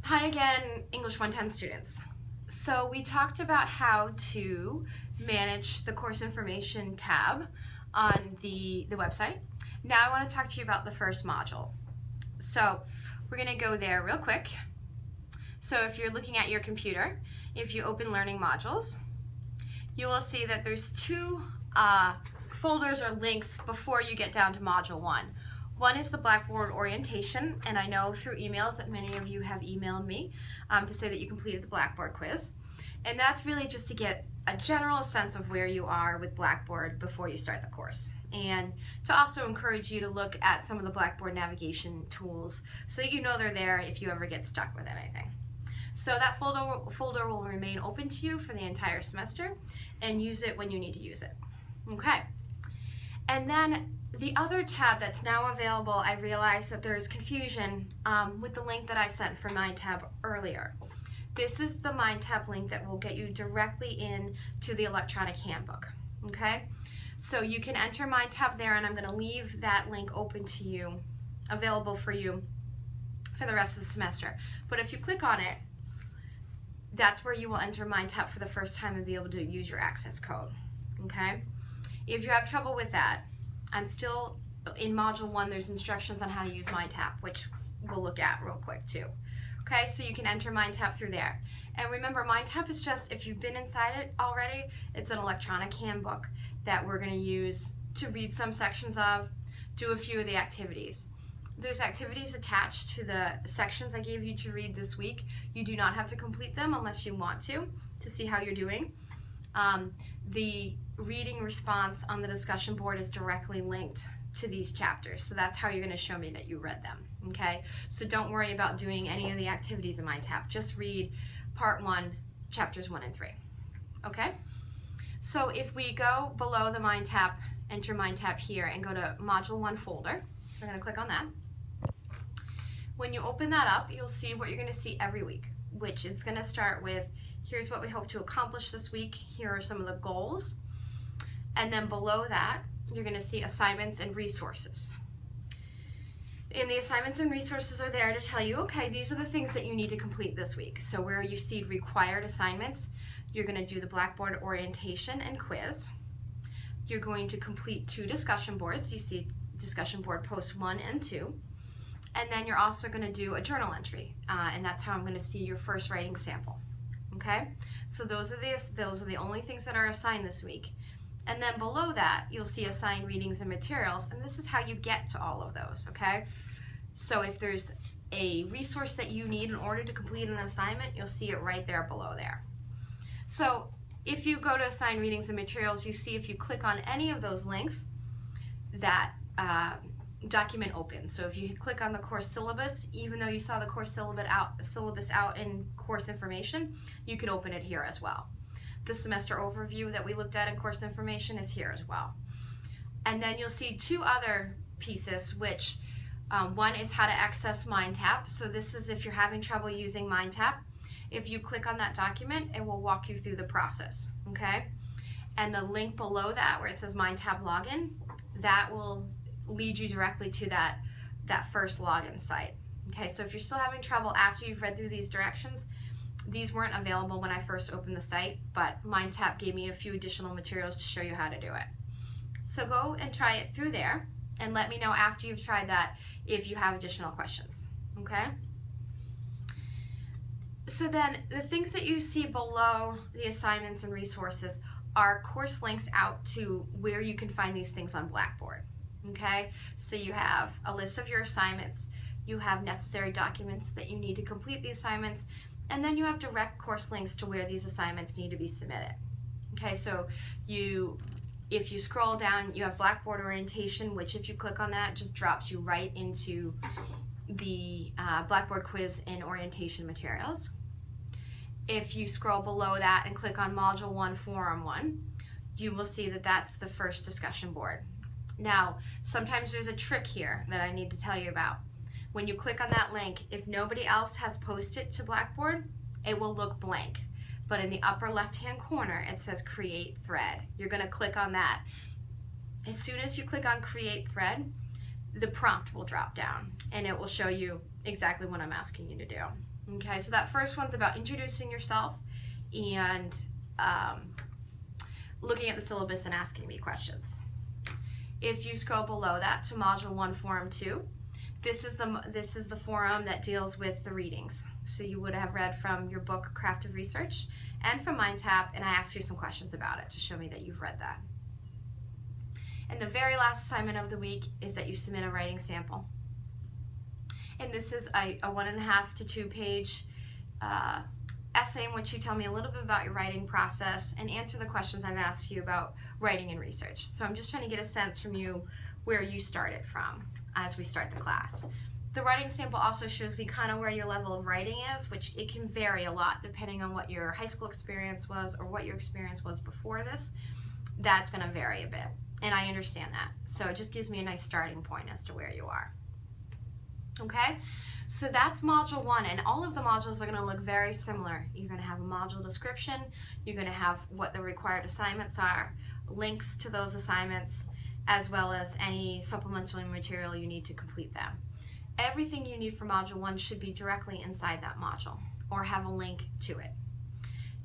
Hi again, English 110 students. So we talked about how to manage the course information tab on the website. Now I want to talk to you about the first module. So we're going to go there real quick. So if you're looking at your computer, if you open Learning Modules, you will see that there's two folders or links before you get down to Module 1. One is the Blackboard orientation, and I know through emails that many of you have emailed me to say that you completed the Blackboard quiz. And that's really just to get a general sense of where you are with Blackboard before you start the course. And to also encourage you to look at some of the Blackboard navigation tools so that you know they're there if you ever get stuck with anything. So that folder will remain open to you for the entire semester, and use it when you need to use it. Okay. And then the other tab that's now available, I realized that there's confusion with the link that I sent for MindTab earlier. This is the MindTab link that will get you directly in to the electronic handbook. Okay? So you can enter MindTab there, and I'm going to leave that link open to you, available for you for the rest of the semester. But if you click on it, that's where you will enter MindTab for the first time and be able to use your access code. Okay? If you have trouble with that, I'm still in Module 1, there's instructions on how to use MindTab, which we'll look at real quick too. Okay, so you can enter MindTab through there. And remember, MindTab is just, if you've been inside it already, it's an electronic handbook that we're going to use to read some sections of, do a few of the activities. There's activities attached to the sections I gave you to read this week. You do not have to complete them unless you want to see how you're doing. The reading response on the discussion board is directly linked to these chapters, so that's how you're going to show me that you read them. Okay, so don't worry about doing any of the activities in MindTab. Just read part 1, chapters 1 and 3. Okay, so if we go below the MindTab, enter MindTab here and go to Module 1 folder, so we're going to click on that. When you open that up, you'll see what you're going to see every week, which it's going to start with, here's what we hope to accomplish this week, here are some of the goals, and then below that, you're going to see assignments and resources. And the assignments and resources are there to tell you, okay, these are the things that you need to complete this week. So where you see required assignments, you're going to do the Blackboard orientation and quiz. You're going to complete 2 discussion boards. You see discussion board posts 1 and 2. And then you're also going to do a journal entry, and that's how I'm going to see your first writing sample. Okay, so those are the only things that are assigned this week. And then below that, you'll see assigned readings and materials, and this is how you get to all of those. Okay, so if there's a resource that you need in order to complete an assignment, you'll see it right there below there. So if you go to assigned readings and materials, you see if you click on any of those links, that document opens. So if you click on the course syllabus, even though you saw the course syllabus out in course information, you can open it here as well. The semester overview that we looked at in course information is here as well. And then you'll see 2 other pieces, which one is how to access MindTab. So this is if you're having trouble using MindTab. If you click on that document, it will walk you through the process. Okay? And the link below that where it says MindTab login, that will lead you directly to that first login site. Okay, so if you're still having trouble after you've read through these directions, these weren't available when I first opened the site, but MindTab gave me a few additional materials to show you how to do it. So go and try it through there, and let me know after you've tried that if you have additional questions. Okay? So then the things that you see below the assignments and resources are course links out to where you can find these things on Blackboard. Okay, so you have a list of your assignments, you have necessary documents that you need to complete the assignments, and then you have direct course links to where these assignments need to be submitted. Okay, so if you scroll down, you have Blackboard orientation, which if you click on that, just drops you right into the Blackboard quiz and orientation materials. If you scroll below that and click on Module 1 Forum 1, you will see that that's the first discussion board. Now, sometimes there's a trick here that I need to tell you about. When you click on that link, if nobody else has posted to Blackboard, it will look blank. But in the upper left-hand corner, it says Create Thread. You're going to click on that. As soon as you click on Create Thread, the prompt will drop down, and it will show you exactly what I'm asking you to do. Okay, so that first one's about introducing yourself and looking at the syllabus and asking me questions. If you scroll below that to Module 1, Forum 2, this is the forum that deals with the readings. So you would have read from your book, Craft of Research, and from MindTap, and I asked you some questions about it to show me that you've read that. And the very last assignment of the week is that you submit a writing sample. And this is a 1.5 to 2 page essay in which you tell me a little bit about your writing process and answer the questions I've asked you about writing and research. So I'm just trying to get a sense from you where you started from as we start the class. The writing sample also shows me kind of where your level of writing is, which it can vary a lot depending on what your high school experience was or what your experience was before this. That's going to vary a bit, and I understand that. So it just gives me a nice starting point as to where you are. Okay, so that's Module 1, and all of the modules are going to look very similar. You're going to have a module description, you're going to have what the required assignments are, links to those assignments, as well as any supplemental material you need to complete them. Everything you need for Module 1 should be directly inside that module, or have a link to it.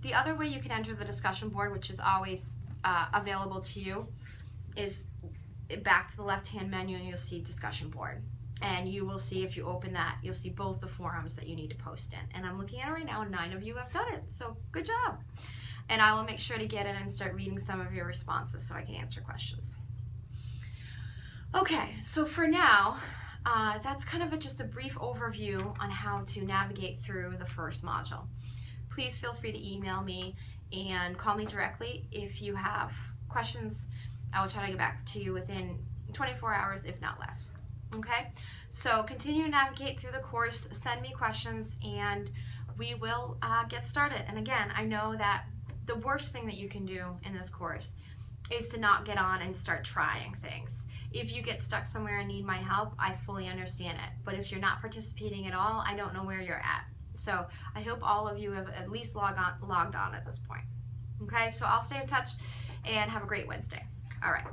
The other way you can enter the discussion board, which is always available to you, is back to the left-hand menu and you'll see discussion board. And you will see, if you open that, you'll see both the forums that you need to post in. And I'm looking at it right now, and 9 of you have done it, so good job. And I will make sure to get in and start reading some of your responses so I can answer questions. Okay, so for now, that's kind of just a brief overview on how to navigate through the first module. Please feel free to email me and call me directly if you have questions. I will try to get back to you within 24 hours, if not less. Okay, so continue to navigate through the course, send me questions, and we will get started. And again, I know that the worst thing that you can do in this course is to not get on and start trying things. If you get stuck somewhere and need my help, I fully understand it. But if you're not participating at all, I don't know where you're at. So I hope all of you have at least logged on at this point. Okay, so I'll stay in touch and have a great Wednesday. All right.